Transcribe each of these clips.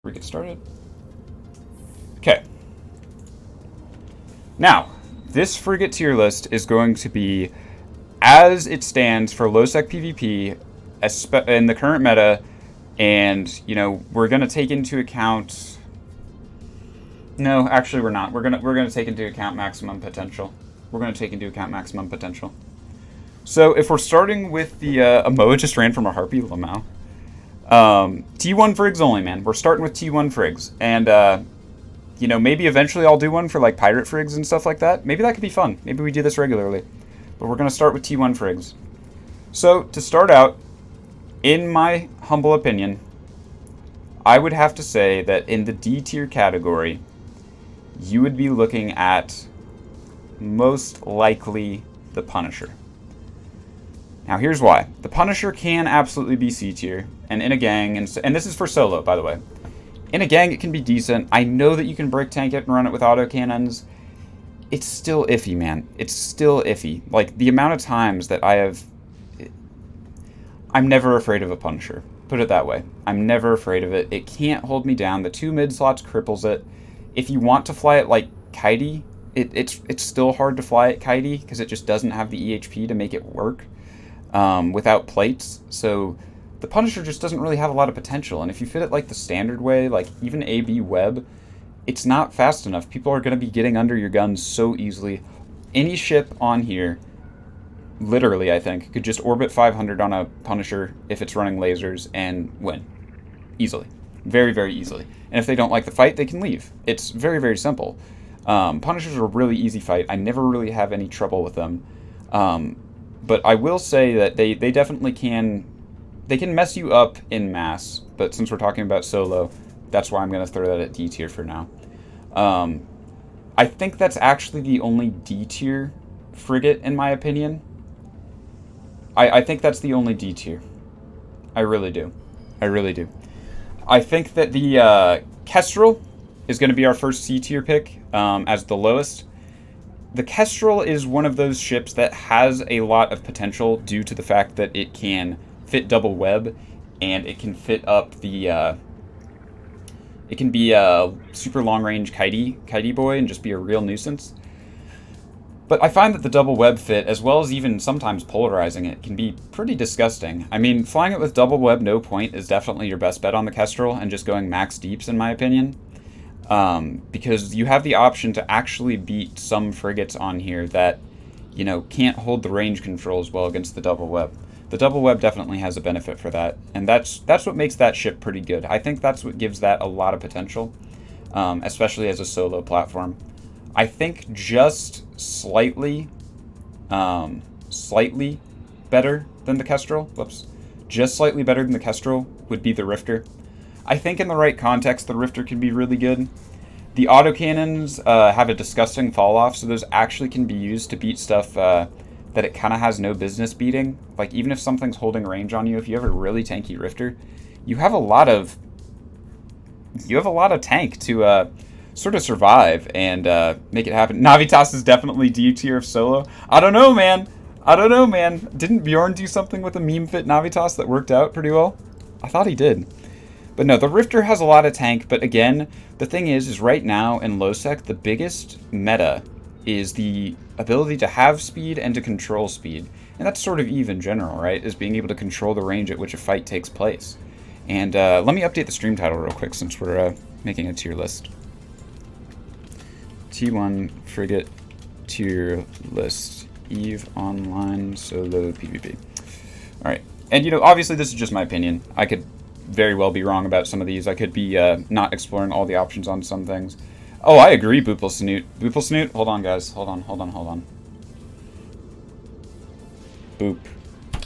Frigate started. Okay. Now, this frigate tier list is going to be as it stands for low-sec PvP in the current meta, and, you know, we're going to take into account... No, actually we're not. We're gonna take into account maximum potential. We're going to take into account maximum potential. So if we're starting with the... Amoa just ran from a Harpy Lamau. T1 Frigs only, man. We're starting with T1 Frigs. And, you know, maybe eventually I'll do one for, like, Pirate Frigs and stuff like that. Maybe that could be fun. Maybe we do this regularly. But we're going to start with T1 Frigs. So, to start out, in my humble opinion, I would have to say that in the D tier category, you would be looking at most likely the Punisher. Now, here's why. The Punisher can absolutely be C tier, and in a gang, and this is for solo, by the way. In a gang, it can be decent. I know that you can break tank it and run it with autocannons. It's still iffy, man. It's still iffy. Like, the amount of times that I'm never afraid of a Punisher. Put it that way. I'm never afraid of it. It can't hold me down. The 2 mid slots cripples it. If you want to fly it like Kitey, it's still hard to fly it Kitey, because it just doesn't have the EHP to make it work without plates. So the Punisher just doesn't really have a lot of potential. And if you fit it like the standard way, like even AB web, it's not fast enough. People are going to be getting under your guns so easily. Any ship on here, literally, I think, could just orbit 500 on a Punisher if it's running lasers and win. Easily. Very, very easily. And if they don't like the fight, they can leave. It's very, very simple. Punishers are a really easy fight. I never really have any trouble with them. But I will say that they definitely can... They can mess you up in mass, but since we're talking about solo, that's why I'm going to throw that at D tier for now. I think that's actually the only D tier frigate, in my opinion. I think that's the only D tier. I really do. I really do. I think that the Kestrel is going to be our first C tier pick as the lowest. The Kestrel is one of those ships that has a lot of potential due to the fact that it can fit double web, and it can fit up the... it can be a super long-range kitey boy and just be a real nuisance. But I find that the double web fit, as well as even sometimes polarizing it, can be pretty disgusting. I mean, flying it with double web no point is definitely your best bet on the Kestrel, and just going max deeps, in my opinion. Because you have the option to actually beat some frigates on here that, you know, can't hold the range controls well against the double web. The double web definitely has a benefit for that, and that's what makes that ship pretty good. I think that's what gives that a lot of potential, especially as a solo platform. I think just slightly better than the Kestrel. Whoops. Just slightly better than the Kestrel would be the Rifter. I think in the right context, the Rifter can be really good. The autocannons have a disgusting fall-off, so those actually can be used to beat stuff that it kind of has no business beating. Like, even if something's holding range on you, if you have a really tanky Rifter, you have a lot of tank to sort of survive and make it happen. Navitas is definitely D tier of solo. I don't know, man. Didn't Bjorn do something with a meme fit Navitas that worked out pretty well? I thought he did. But no, the Rifter has a lot of tank, but again, the thing is right now in low sec, the biggest meta is the ability to have speed and to control speed. And that's sort of Eve in general, right? Is being able to control the range at which a fight takes place. And let me update the stream title real quick since we're making a tier list. T1 Frigate tier list. Eve Online Solo PvP. Alright. And, you know, obviously this is just my opinion. I could very well be wrong about some of these. I could be not exploring all the options on some things. Oh, I agree, Boople Snoot. Boople Snoot? Hold on, guys. Hold on. Boop.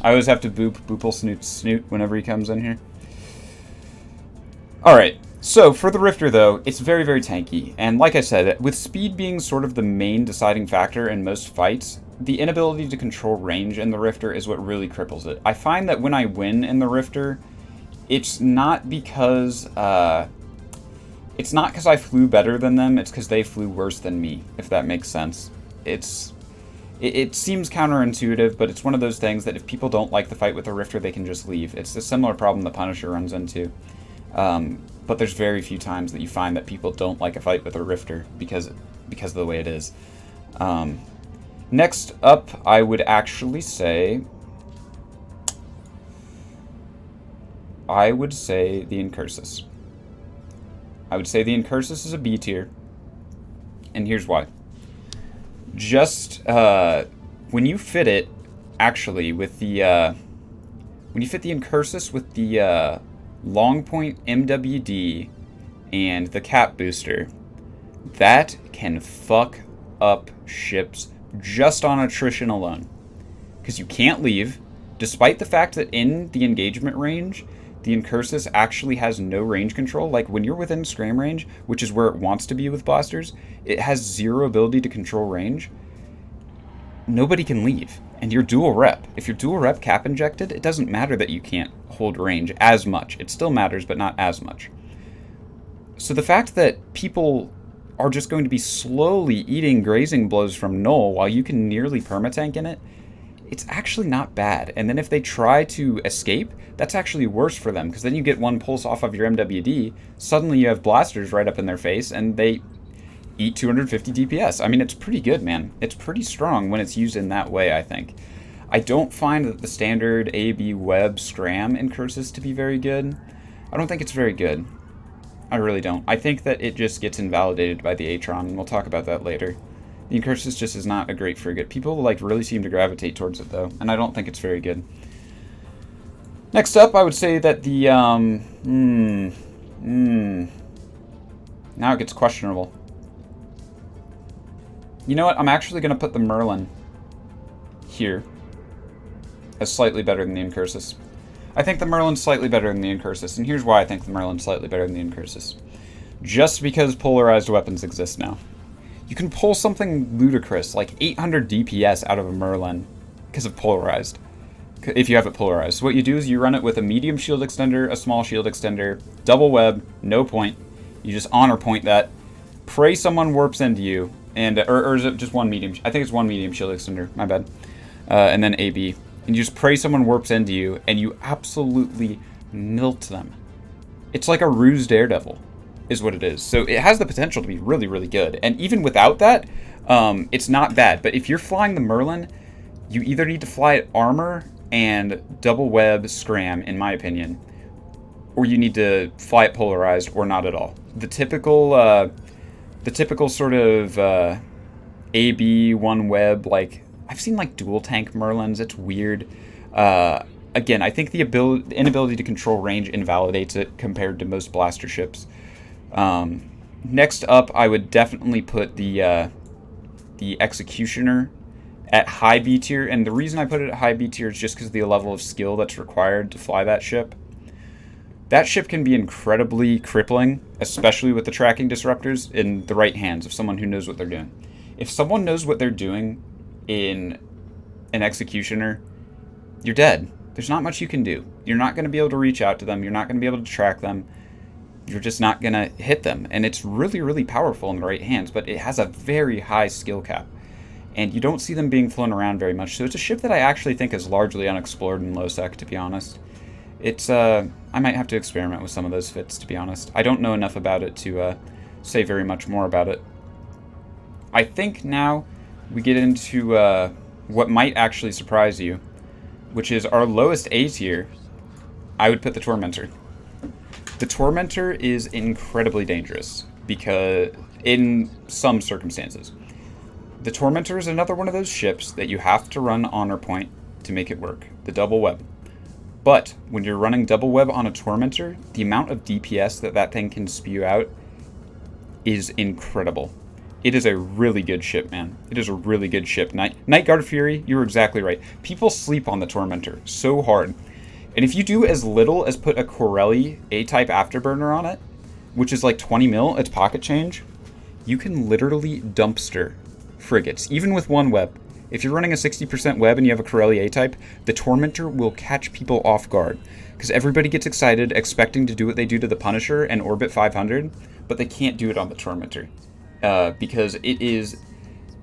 I always have to boop Boople Snoot's snoot whenever he comes in here. Alright, so for the Rifter, though, it's very, very tanky. And like I said, with speed being sort of the main deciding factor in most fights, the inability to control range in the Rifter is what really cripples it. I find that when I win in the Rifter, it's not because I flew better than them, it's because they flew worse than me, if that makes sense. It seems counterintuitive, but it's one of those things that if people don't like the fight with the Rifter, they can just leave. It's a similar problem the Punisher runs into. but there's very few times that you find that people don't like a fight with a Rifter because of the way it is. Next up, I would actually say... I would say the Incursus. I would say the Incursus is a B tier, and here's why. Just when you fit it, actually, with the when you fit the Incursus with the long point MWD and the cap booster, that can fuck up ships just on attrition alone, because you can't leave, despite the fact that in the engagement range, the Incursus actually has no range control. Like, when you're within scram range, which is where it wants to be with blasters, it has zero ability to control range. Nobody can leave. And you're dual rep. If you're dual rep cap injected, it doesn't matter that you can't hold range as much. It still matters, but not as much. So the fact that people are just going to be slowly eating grazing blows from null while you can nearly permatank in it, it's actually not bad. And then if they try to escape, that's actually worse for them, because then you get one pulse off of your MWD, suddenly you have blasters right up in their face, and they eat 250 DPS. I mean, it's pretty good, man. It's pretty strong when it's used in that way, I think. I don't find that the standard AB web scram Incursus to be very good. I don't think it's very good. I really don't. I think that it just gets invalidated by the Atron, and we'll talk about that later. The Incursus just is not a great frigate. People like really seem to gravitate towards it though, and I don't think it's very good. Next up, I would say that the now it gets questionable. You know what? I'm actually going to put the Merlin here as slightly better than the Incursus. I think the Merlin's slightly better than the Incursus, and here's why I think the Merlin's slightly better than the Incursus. Just because polarized weapons exist now. You can pull something ludicrous, like 800 DPS out of a Merlin because of polarized, if you have it polarized. So what you do is you run it with a medium shield extender, a small shield extender, double web, no point. You just honor point that, pray someone warps into you, and or is it just one medium? I think it's one medium shield extender, my bad. And then AB. And you just pray someone warps into you, and you absolutely melt them. It's like a ruse Daredevil, is what it is. So it has the potential to be really, really good. And even without that, it's not bad. But if you're flying the Merlin, you either need to fly it armor and double web scram, in my opinion, or you need to fly it polarized or not at all. The typical sort of AB one web, like I've seen like dual tank Merlins. It's weird. Again, I think the inability to control range invalidates it compared to most blaster ships. Next up, I would definitely put the Executioner at high B tier, and the reason I put it at high B tier is just because of the level of skill that's required to fly that ship. That ship can be incredibly crippling, especially with the tracking disruptors in the right hands of someone who knows what they're doing. If someone knows what they're doing in an Executioner, you're dead. There's not much you can do. You're not going to be able to reach out to them. You're not going to be able to track them. You're just not going to hit them. And it's really, really powerful in the right hands, but it has a very high skill cap. And you don't see them being flown around very much. So it's a ship that I actually think is largely unexplored in low sec, to be honest. It's, I might have to experiment with some of those fits, to be honest. I don't know enough about it to say very much more about it. I think now we get into what might actually surprise you, which is our lowest A tier. I would put the Tormentor. The Tormentor is incredibly dangerous because in some circumstances. The Tormentor is another one of those ships that you have to run honor point to make it work, the double web. But when you're running double web on a Tormentor, the amount of DPS that thing can spew out is incredible. It is a really good ship, man. It is a really good ship. Night Guard Fury, you were exactly right. People sleep on the Tormentor so hard. And if you do as little as put a Corelli A-type afterburner on it, which is like 20 mil, it's pocket change, you can literally dumpster frigates, even with one web. If you're running a 60% web and you have a Corelli A-type, the Tormentor will catch people off guard. Because everybody gets excited, expecting to do what they do to the Punisher and Orbit 500, but they can't do it on the Tormentor. Because it is,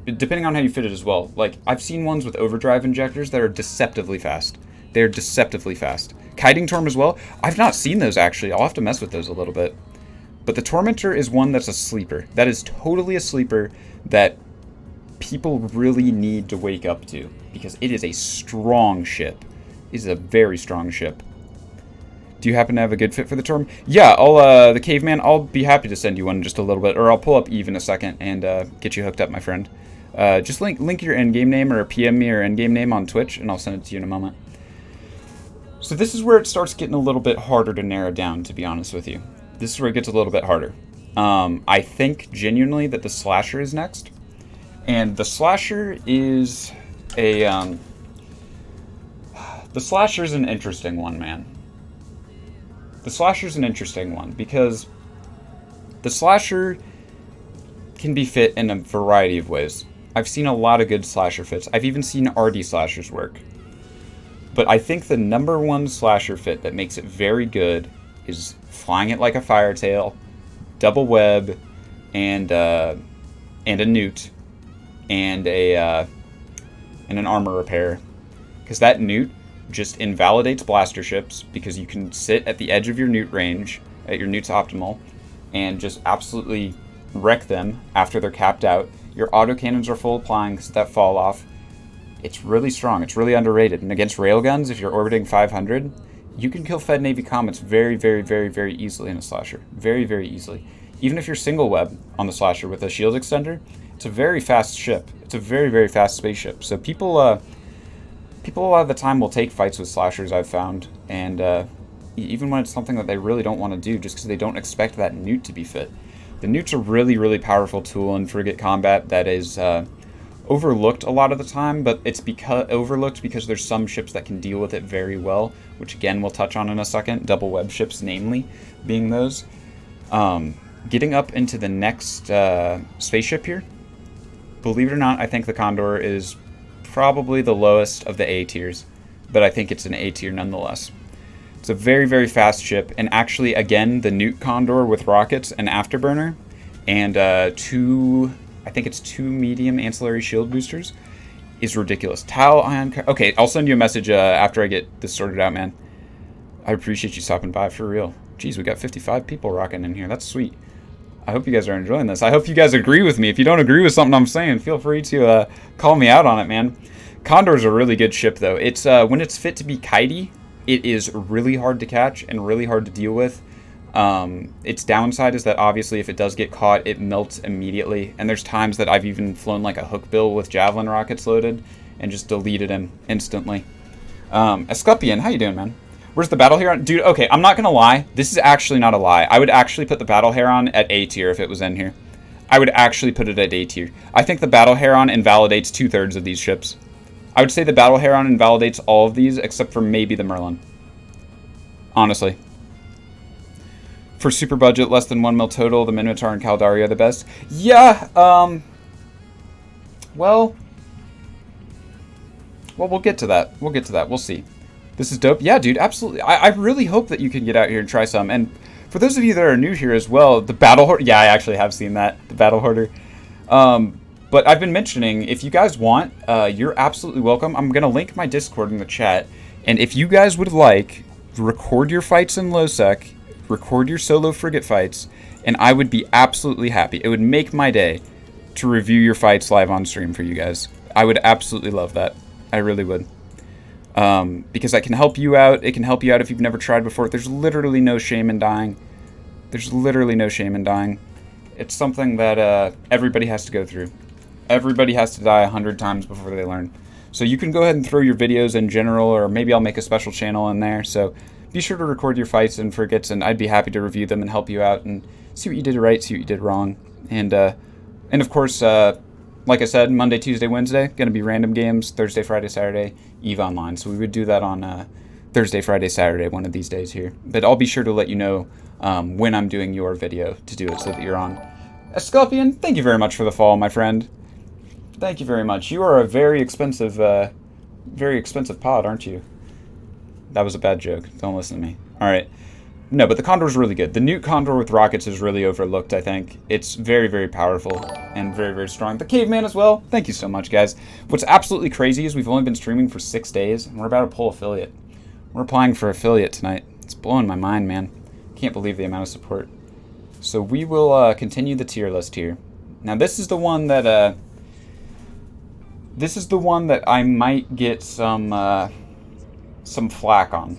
depending on how you fit it as well, like, I've seen ones with overdrive injectors that are deceptively fast. They're deceptively fast. Kiting Torm as well. I've not seen those, actually. I'll have to mess with those a little bit. But the Tormentor is one that's a sleeper. That is totally a sleeper that people really need to wake up to, because it is a strong ship. It is a very strong ship. Do you happen to have a good fit for the Torm? Yeah, the Caveman, I'll be happy to send you one in just a little bit, or I'll pull up Eve in a second and get you hooked up, my friend. Just link your endgame name or PM me your endgame name on Twitch, and I'll send it to you in a moment. So this is where it starts getting a little bit harder to narrow down, to be honest with you. This is where it gets a little bit harder. I think genuinely that the Slasher is next. And the Slasher is a... the Slasher's an interesting one, man. The Slasher's an interesting one, because the Slasher can be fit in a variety of ways. I've seen a lot of good Slasher fits. I've even seen RD Slashers work. But I think the #1 Slasher fit that makes it very good is flying it like a Firetail, double web, and a newt, and an armor repair. Because that newt just invalidates blaster ships, because you can sit at the edge of your newt range, at your newt's optimal, and just absolutely wreck them after they're capped out. Your autocannons are full applying because that fall off. It's really strong. It's really underrated. And against railguns, if you're orbiting 500, you can kill Fed Navy comets very, very, very, very easily in a Slasher. Very, very easily. Even if you're single web on the Slasher with a shield extender, it's a very fast ship. It's a very, very fast spaceship. So people a lot of the time will take fights with Slashers, I've found. And even when it's something that they really don't want to do, just because they don't expect that newt to be fit. The newt's a really, really powerful tool in frigate combat that is... overlooked a lot of the time, but it's overlooked because there's some ships that can deal with it very well, which again we'll touch on in a second, double web ships namely being those. Getting up into the next spaceship here, believe it or not, I think the Condor is probably the lowest of the A tiers, but I think it's an A tier nonetheless. It's a very, very fast ship, and actually, again, the Newt Condor with rockets and afterburner, and I think it's 2 medium ancillary shield boosters, is ridiculous. Tau Ion... Okay, I'll send you a message after I get this sorted out, man. I appreciate you stopping by, for real. Jeez, we got 55 people rocking in here. That's sweet. I hope you guys are enjoying this. I hope you guys agree with me. If you don't agree with something I'm saying, feel free to call me out on it, man. Condor's a really good ship, though. It's when it's fit to be kitey, it is really hard to catch and really hard to deal with. Its downside is that obviously if it does get caught, it melts immediately. And there's times that I've even flown like a hookbill with javelin rockets loaded and just deleted him instantly. Escupian, how you doing, man? Where's the Battle Heron? Dude, okay, I'm not gonna lie. This is actually not a lie. I would actually put the Battle Heron at A tier if it was in here. I would actually put it at A tier. I think the Battle Heron invalidates 2/3 of these ships. I would say the Battle Heron invalidates all of these except for maybe the Merlin. Honestly. For super budget, less than 1 mil total, the Minotaur and Caldari are the best. Yeah, well, we'll get to that. We'll get to that. We'll see. This is dope. Yeah, dude, absolutely. I really hope that you can get out here and try some. And for those of you that are new here as well, the Battle Hoarder... Yeah, I actually have seen that, the Battle Hoarder. But I've been mentioning, if you guys want, you're absolutely welcome. I'm going to link my Discord in the chat. And if you guys would like, record your fights in low-sec, record your solo frigate fights, and I would be absolutely happy. It would make my day to review your fights live on stream for you guys. I would absolutely love that. I really would. Because that can help you out. It can help you out if you've never tried before. There's literally no shame in dying. There's literally no shame in dying. It's something that everybody has to go through. Everybody has to die 100 times before they learn. So you can go ahead and throw your videos in general, or maybe I'll make a special channel in there. So be sure to record your fights and frigates, and I'd be happy to review them and help you out and see what you did right, see what you did wrong. And of course, like I said, Monday, Tuesday, Wednesday, going to be random games. Thursday, Friday, Saturday, EVE Online. So we would do that on Thursday, Friday, Saturday, one of these days here. But I'll be sure to let you know when I'm doing your video to do it so that you're on. Escupian, thank you very much for the follow, my friend. Thank you very much. You are a very expensive pod, aren't you? That was a bad joke. Don't listen to me. All right. No, but the Condor's really good. The Newt Condor with rockets is really overlooked, I think. It's very, very powerful and very, very strong. The Caveman as well. Thank you so much, guys. What's absolutely crazy is we've only been streaming for 6 days, and we're about to pull affiliate. We're applying for affiliate tonight. It's blowing my mind, man. Can't believe the amount of support. So we will continue the tier list here. Now this is the one that I might get some flack on.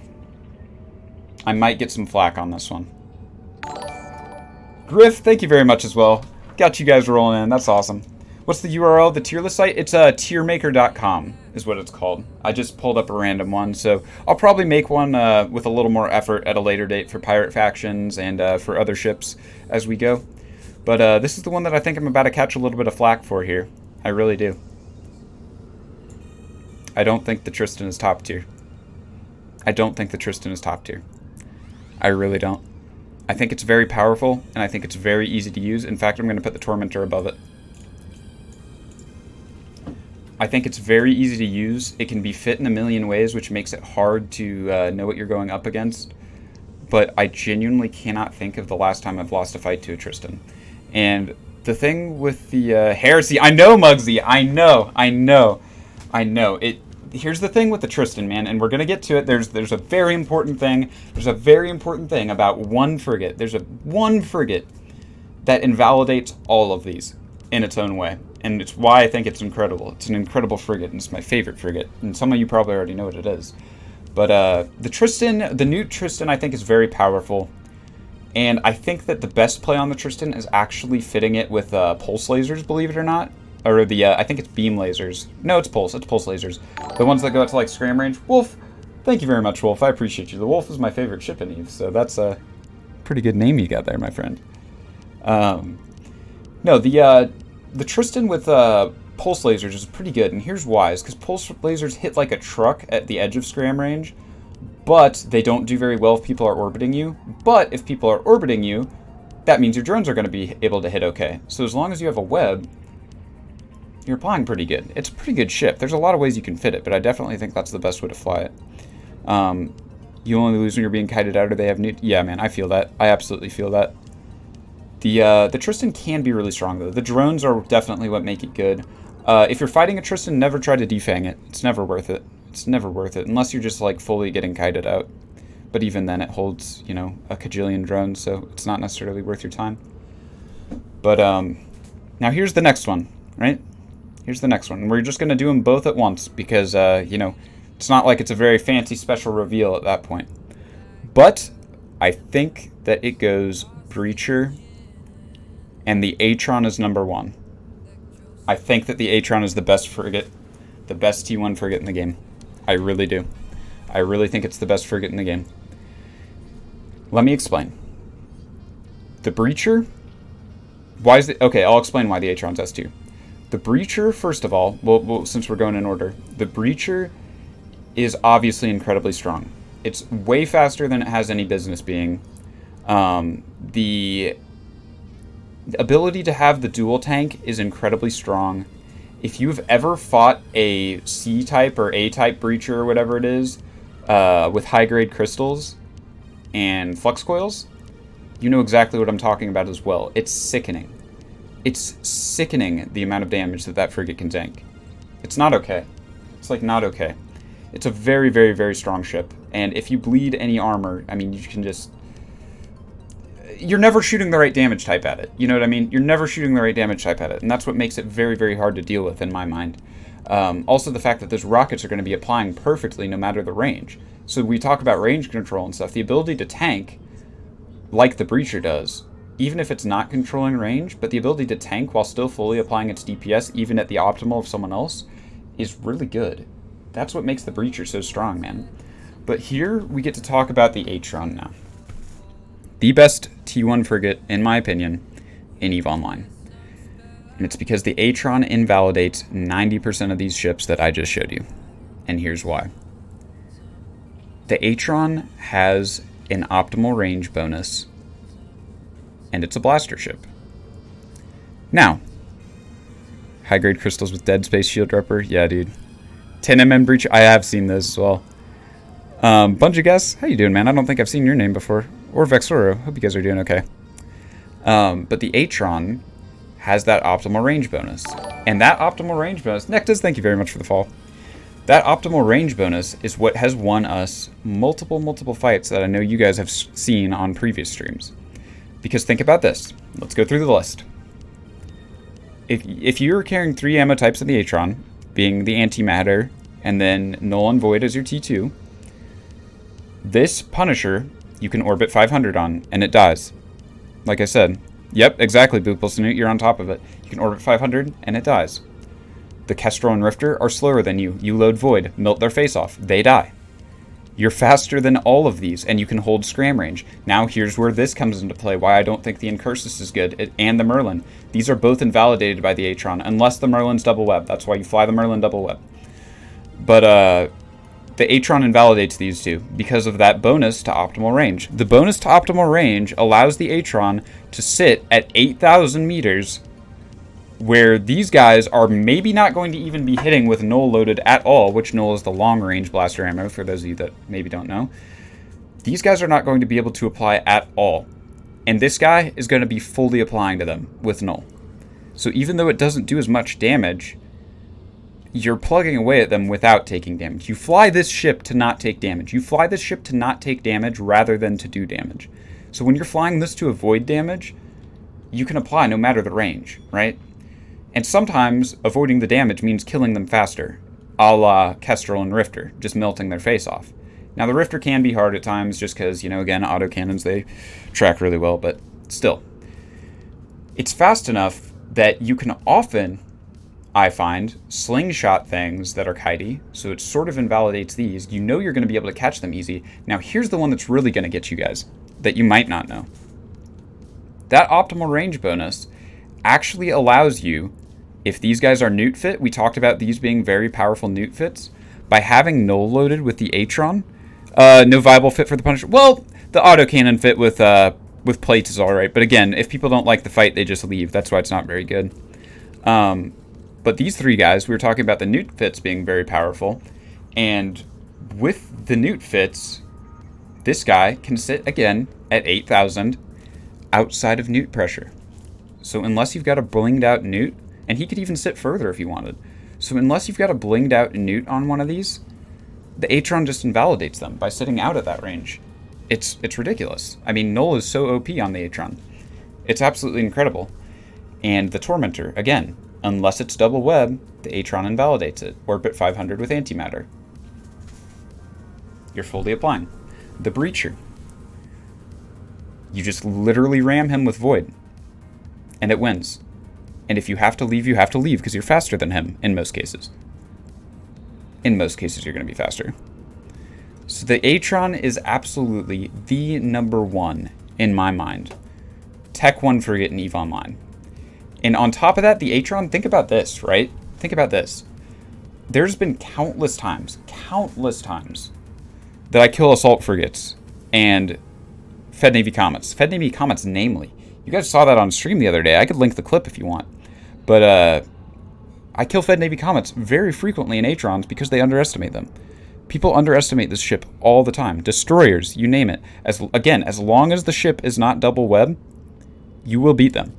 I might get some flack on this one. Griff, thank you very much as well. Got you guys rolling in. That's awesome. What's the URL of the tier list site? It's tiermaker.com is what it's called. I just pulled up a random one, so I'll probably make one with a little more effort at a later date for pirate factions and for other ships as we go. But this is the one that I think I'm about to catch a little bit of flack for here. I really do. I don't think the Tristan is top tier. I don't think the Tristan is top tier. I really don't. I think it's very powerful, and I think it's very easy to use. In fact, I'm going to put the Tormentor above it. I think it's very easy to use. It can be fit in a million ways, which makes it hard to know what you're going up against. But I genuinely cannot think of the last time I've lost a fight to a Tristan. And the thing with the Heresy... I know, Muggsy! I know. Here's the thing with the Tristan, man, and we're going to get to it. There's a very important thing. There's a very important thing about one frigate. There's one frigate that invalidates all of these in its own way. And it's why I think it's incredible. It's an incredible frigate, and it's my favorite frigate. And some of you probably already know what it is. But the Tristan, the new Tristan, I think is very powerful. And I think that the best play on the Tristan is actually fitting it with pulse lasers, believe it or not. Or the, I think it's beam lasers. No, it's pulse lasers. The ones that go out to like scram range. Wolf, thank you very much, Wolf. I appreciate you. The Wolf is my favorite ship in EVE, so that's a pretty good name you got there, my friend. No, the Tristan with pulse lasers is pretty good, and here's why. Is because pulse lasers hit like a truck at the edge of scram range, but they don't do very well if people are orbiting you. But if people are orbiting you, that means your drones are going to be able to hit okay. So as long as you have a web, you're flying pretty good. It's a pretty good ship. There's a lot of ways you can fit it, but I definitely think that's the best way to fly it. You only lose when you're being kited out or they have new... Yeah, man, I feel that. I absolutely feel that. The Tristan can be really strong, though. The drones are definitely what make it good. If you're fighting a Tristan, never try to defang it. It's never worth it. It's never worth it, unless you're just, like, fully getting kited out. But even then, it holds, you know, a kajillion drones, so it's not necessarily worth your time. But, now here's the next one, right? Here's the next one. We're just going to do them both at once because, you know, it's not like it's a very fancy special reveal at that point. But I think that it goes Breacher and the Atron is number one. I think that the Atron is the best frigate, the best T1 frigate in the game. I really do. I really think it's the best frigate in the game. Let me explain. The Breacher, why is it... Okay, I'll explain why the Atron's S2. The Breacher, first of all, well, since we're going in order, the Breacher is obviously incredibly strong. It's way faster than it has any business being. The ability to have the dual tank is incredibly strong. If you've ever fought a C-type or A-type Breacher or whatever it is, with high-grade crystals and flux coils, you know exactly what I'm talking about as well. It's sickening. It's sickening the amount of damage that frigate can tank. It's not okay. It's like not okay. It's a very, very, very strong ship. And if you bleed any armor, I mean, you can just... You're never shooting the right damage type at it. You know what I mean? You're never shooting the right damage type at it. And that's what makes it very, very hard to deal with in my mind. Also the fact that those rockets are going to be applying perfectly no matter the range. So we talk about range control and stuff. The ability to tank, like the Breacher does, even if it's not controlling range, but the ability to tank while still fully applying its DPS, even at the optimal of someone else, is really good. That's what makes the Breacher so strong, man. But here, we get to talk about the Atron now. The best T1 frigate, in my opinion, in EVE Online. And it's because the Atron invalidates 90% of these ships that I just showed you. And here's why. The Atron has an optimal range bonus, and it's a blaster ship. Now, high-grade crystals with dead space shield repper. Yeah, dude. 10mm breach. I have seen those as well. Bunch of guests. How you doing, man? I don't think I've seen your name before. Or Vexoro. Hope you guys are doing okay. But the Atron has that optimal range bonus. And that optimal range bonus... Nectas, thank you very much for the fall. That optimal range bonus is what has won us multiple fights that I know you guys have seen on previous streams. Because think about this. Let's go through the list. If you're carrying 3 ammo types of the Atron, being the antimatter, and then null and void as your T2, this Punisher you can orbit 500 on, and it dies. Like I said. Yep, exactly, Boopleson, you're on top of it. You can orbit 500, and it dies. The Kestrel and Rifter are slower than you. You load Void, melt their face off. They die. You're faster than all of these, and you can hold scram range. Now here's where this comes into play, why I don't think the Incursus is good, and the Merlin. These are both invalidated by the Atron, unless the Merlin's double web. That's why you fly the Merlin double web. But, the Atron invalidates these two because of that bonus to optimal range. The bonus to optimal range allows the Atron to sit at 8,000 meters, where these guys are maybe not going to even be hitting with null loaded at all, which null is the long-range blaster ammo, for those of you that maybe don't know. These guys are not going to be able to apply at all. And this guy is going to be fully applying to them with null. So even though it doesn't do as much damage, you're plugging away at them without taking damage. You fly this ship to not take damage. You fly this ship to not take damage rather than to do damage. So when you're flying this to avoid damage, you can apply no matter the range, right? And sometimes avoiding the damage means killing them faster, a la Kestrel and Rifter, just melting their face off. Now the Rifter can be hard at times just because, again, autocannons, they track really well, but still. It's fast enough that you can often, I find, slingshot things that are kitey, so it sort of invalidates these. You know you're going to be able to catch them easy. Now here's the one that's really going to get you guys, that you might not know. That optimal range bonus actually allows you, if these guys are newt fit, we talked about these being very powerful newt fits, by having null loaded with the Atron, no viable fit for the Punisher. Well, the autocannon fit with plates is alright, but again, if people don't like the fight, they just leave. That's why it's not very good. But these 3 guys, we were talking about the newt fits being very powerful, and with the newt fits, this guy can sit, again, at 8,000 outside of newt pressure. So unless you've got a blinged out newt, and he could even sit further if you wanted. So unless you've got a blinged out newt on one of these, the Atron just invalidates them by sitting out at that range. It's ridiculous. I mean, null is so OP on the Atron. It's absolutely incredible. And the Tormentor, again, unless it's double web, the Atron invalidates it. Orbit 500 with antimatter. You're fully applying. The Breacher. You just literally ram him with Void. And it wins. And if you have to leave, you have to leave because you're faster than him in most cases. In most cases, you're going to be faster. So the Atron is absolutely the #1 in my mind. Tech 1 Frigate and EVE Online. And on top of that, the Atron, think about this, right? Think about this. There's been countless times that I kill assault frigates and Fed Navy Comets. Fed Navy Comets, namely. You guys saw that on stream the other day. I could link the clip if you want. But I kill Fed Navy Comets very frequently in Atrons because they underestimate them. People underestimate this ship all the time. Destroyers, you name it. As long as the ship is not double web, you will beat them.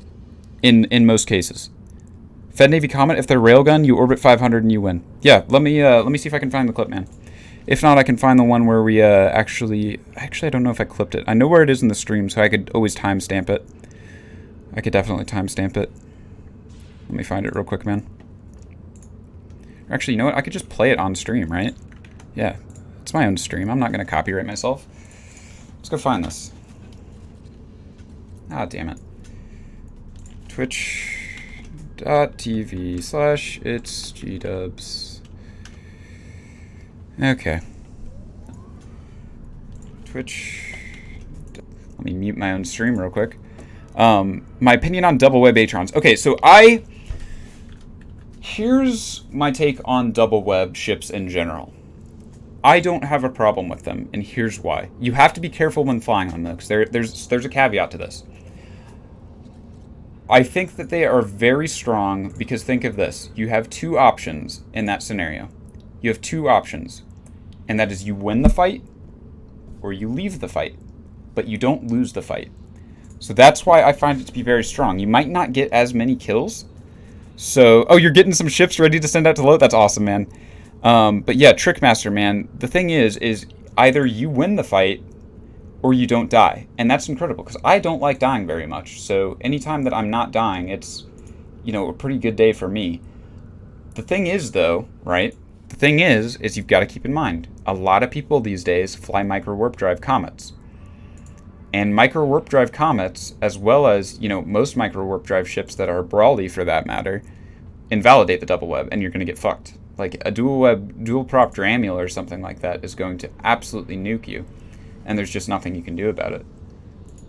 In most cases. Fed Navy Comet, if they're railgun, you orbit 500 and you win. Yeah, let me see if I can find the clip, man. If not, I can find the one where we actually I don't know if I clipped it. I know where it is in the stream, so I could always timestamp it. I could definitely timestamp it. Let me find it real quick, man. Actually, you know what? I could just play it on stream, right? Yeah, it's my own stream. I'm not going to copyright myself. Let's go find this. Ah, damn it. Twitch.tv/itsgdubs. Okay. Twitch. Let me mute my own stream real quick. My opinion on double web Atrons. Okay, so here's my take on double web ships in general. I don't have a problem with them, and here's why. You have to be careful when flying them, though, because there's a caveat to this. I think that they are very strong because think of this. You have 2 options in that scenario. You have 2 options, and that is you win the fight or you leave the fight, but you don't lose the fight. So that's why I find it to be very strong. You might not get as many kills. So, oh, you're getting some ships ready to send out to load? That's awesome, man. But yeah, Trickmaster, man, the thing is either you win the fight or you don't die. And that's incredible, because I don't like dying very much. So anytime that I'm not dying, it's, you know, a pretty good day for me. The thing is, though, right? The thing is you've got to keep in mind, a lot of people these days fly micro warp drive comets. And micro warp drive comets, as well as, you know, most micro warp drive ships that are brawly for that matter, invalidate the double web, and you're going to get fucked. Like a dual web, dual prop Dramula or something like that is going to absolutely nuke you, and there's just nothing you can do about it.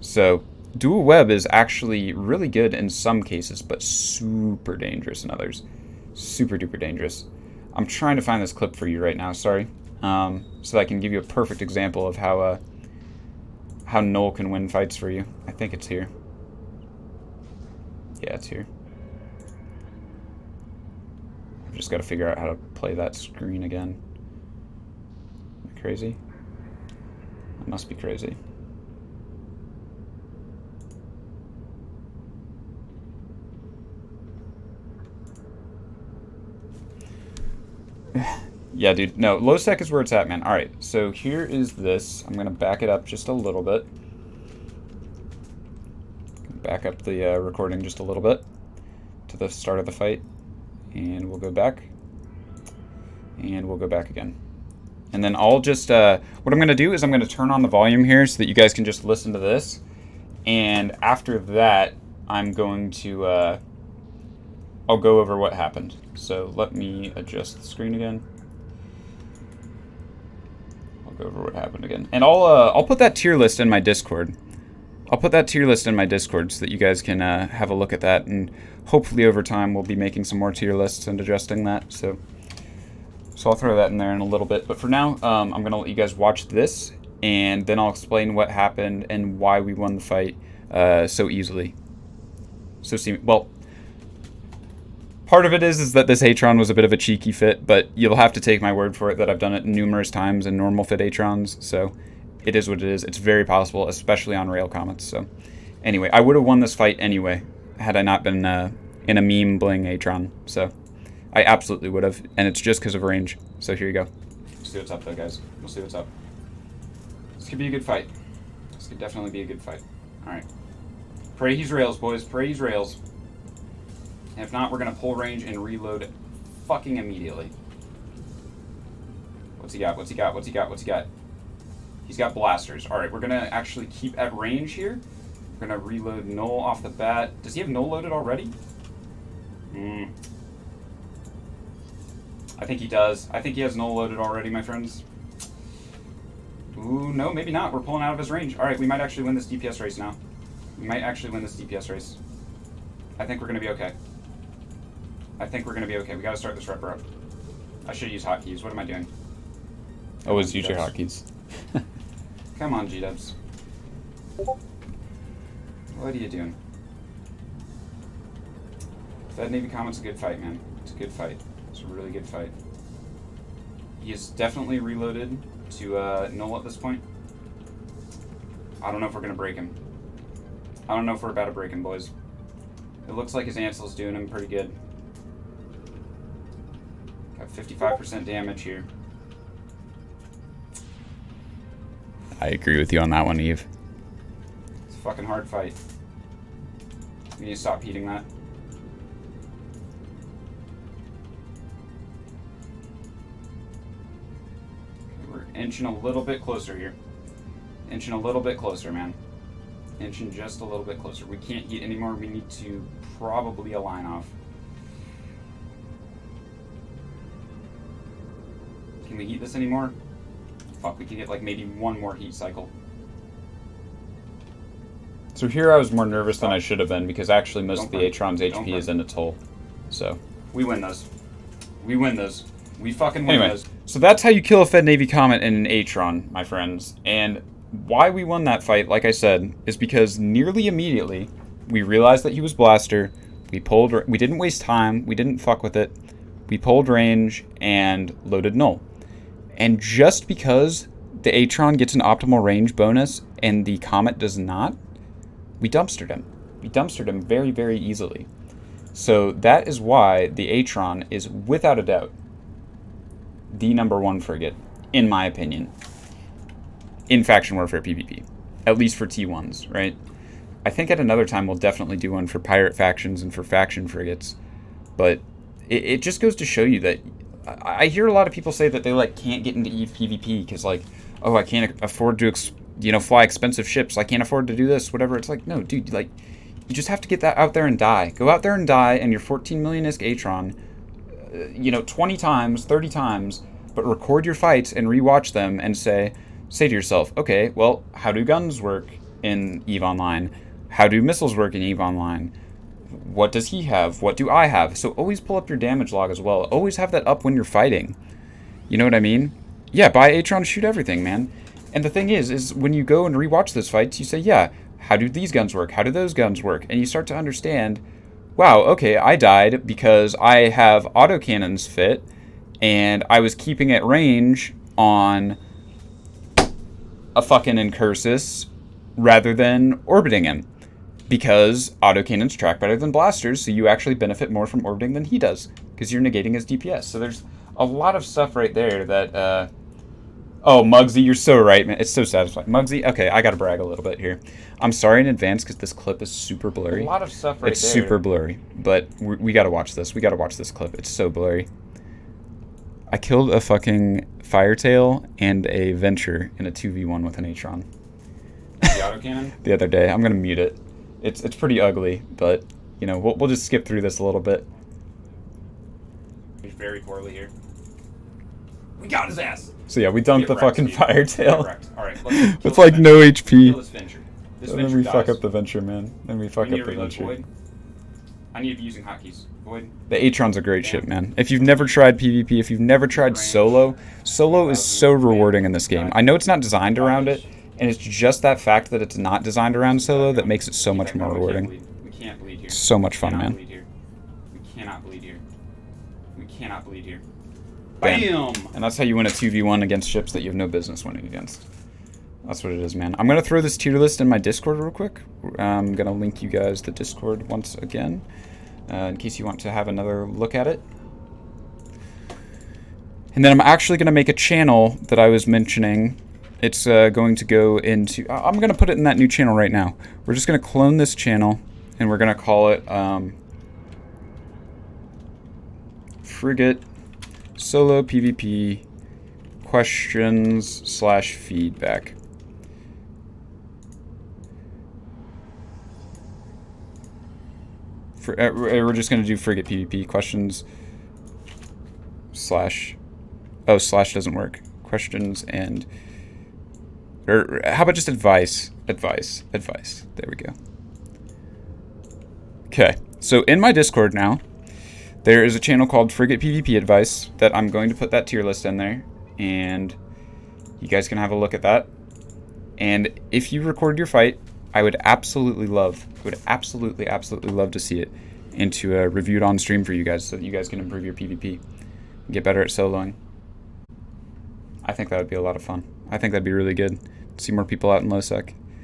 So dual web is actually really good in some cases, but super dangerous in others. Super duper dangerous. I'm trying to find this clip for you right now, sorry, so that I can give you a perfect example of how Null can win fights for you. I think it's here. Yeah, it's here. I've just got to figure out how to play that screen again. Am I crazy? I must be crazy. Yeah, dude. No, low sec is where it's at, man. All right, so here is this. I'm going to back it up just a little bit. Back up the recording just a little bit to the start of the fight. And we'll go back. And we'll go back again. And then I'll just... what I'm going to do is I'm going to turn on the volume here so that you guys can just listen to this. And after that, I'm going to... I'll go over what happened. So let me adjust the screen again. Go over what happened again, and I'll put that tier list in my Discord. I'll put that tier list in my Discord so that you guys can have a look at that, and hopefully over time we'll be making some more tier lists and adjusting that. So I'll throw that in there in a little bit. But for now, I'm gonna let you guys watch this, and then I'll explain what happened and why we won the fight so easily. Well. Part of it is that this Atron was a bit of a cheeky fit, but you'll have to take my word for it that I've done it numerous times in normal fit Atrons, so it is what it is. It's very possible, especially on rail comets. So anyway, I would have won this fight anyway had I not been in a meme bling Atron. So I absolutely would have, and it's just because of range. So here you go. We'll see what's up though, guys. We'll see what's up. This could be a good fight. This could definitely be a good fight. All right. Pray he's rails, boys. Pray he's rails. And if not, we're going to pull range and reload fucking immediately. What's he got? What's he got? What's he got? What's he got? He's got blasters. All right, we're going to actually keep at range here. We're going to reload Null off the bat. Does he have Null loaded already? I think he does. I think he has Null loaded already, my friends. Ooh, no, maybe not. We're pulling out of his range. All right, we might actually win this DPS race now. We might actually win this DPS race. I think we're going to be okay. I think we're going to be okay. We got to start this rep up. I should use hotkeys. What am I doing? Always use your hotkeys. Come on, G-dubs. What are you doing? Fed Navy Comet's a good fight, man. It's a good fight. It's a really good fight. He is definitely reloaded to Null at this point. I don't know if we're going to break him. I don't know if we're about to break him, boys. It looks like his Ansel's doing him pretty good. Got 55% damage here. I agree with you on that one, Eve. It's a fucking hard fight. We need to stop heating that. We're inching a little bit closer here. Inching a little bit closer, man. Inching just a little bit closer. We can't heat anymore. We need to probably align off. Can we heat this anymore? Fuck, we could get like maybe one more heat cycle. So here I was more nervous than I should have been because actually most of the Atron's HP is in its hull. So we win those. We win those. We fucking win those. So that's how you kill a Fed Navy Comet in an Atron, my friends. And why we won that fight, like I said, is because nearly immediately we realized that he was blaster. We didn't waste time. We didn't fuck with it. We pulled range and loaded Null. And just because the Atron gets an optimal range bonus and the Comet does not, we dumpstered him. We dumpstered him very, very easily. So that is why the Atron is, without a doubt, the #1 frigate, in my opinion, in Faction Warfare PvP. at least for T1s, right? I think at another time we'll definitely do one for pirate factions and for faction frigates, but it just goes to show you that I hear a lot of people say that they like can't get into EVE PvP because like, oh, I can't afford to fly expensive ships. I can't afford to do this, whatever. It's like, no, dude, like you just have to get that out there and die. Go out there and die and your 14 million ISK Atron, 20 times, 30 times, but record your fights and rewatch them and say to yourself, okay, well, how do guns work in EVE Online? How do missiles work in EVE Online? What does he have? What do I have? So always pull up your damage log as well. Always have that up when you're fighting. You know what I mean? Yeah, buy Atron, shoot everything, man. And the thing is when you go and rewatch those fights, you say, yeah, how do these guns work? How do those guns work? And you start to understand, wow, okay, I died because I have autocannons fit, and I was keeping at range on a fucking Incursus rather than orbiting him. Because autocannons track better than blasters, so you actually benefit more from orbiting than he does, because you're negating his DPS. So there's a lot of stuff right there that, oh, Muggsy, you're so right, man. It's so satisfying. Muggsy, okay, I gotta brag a little bit here. I'm sorry in advance, because this clip is super blurry. A lot of stuff right there. It's super blurry, but we gotta watch this. We gotta watch this clip. It's so blurry. I killed a fucking Firetail and a Venture in a 2v1 with an Atron. The autocannon? The other day. I'm gonna mute it. It's pretty ugly, but, we'll just skip through this a little bit. He's very poorly here. We got his ass! So yeah, we dunked the fucking Firetail. Alright, with like no HP. Kill this Venture. And then we fuck up the Venture, man. Then we fuck up the Venture. Void. I need to be using hotkeys. Void. The Atron's a great ship, man. If you've never tried PvP, if you've never tried solo is so rewarding in this game. I know it's not designed around it, and it's just that fact that it's not designed around solo that makes it so much more rewarding. We can't bleed here. So much fun, man. We cannot bleed here. We cannot bleed here. Bam! Bam! And that's how you win a 2v1 against ships that you have no business winning against. That's what it is, man. I'm going to throw this tier list in my Discord real quick. I'm going to link you guys the Discord once again, in case you want to have another look at it. And then I'm actually going to make a channel that I was mentioning. It's going to go into... I'm going to put it in that new channel right now. We're just going to clone this channel, and we're going to call it Frigate Solo PvP Questions/Feedback. We're just going to do Frigate PvP Questions slash... Oh, slash doesn't work. Questions and... Or how about just advice? Advice. There we go. Okay, so in my Discord now, there is a channel called Frigate PvP Advice that I'm going to put that tier list in there, and you guys can have a look at that. And if you recorded your fight, I would absolutely love to see it and to review it on stream for you guys so that you guys can improve your PvP and get better at soloing. I think that would be a lot of fun. I think that'd be really good. See more people out in low sec.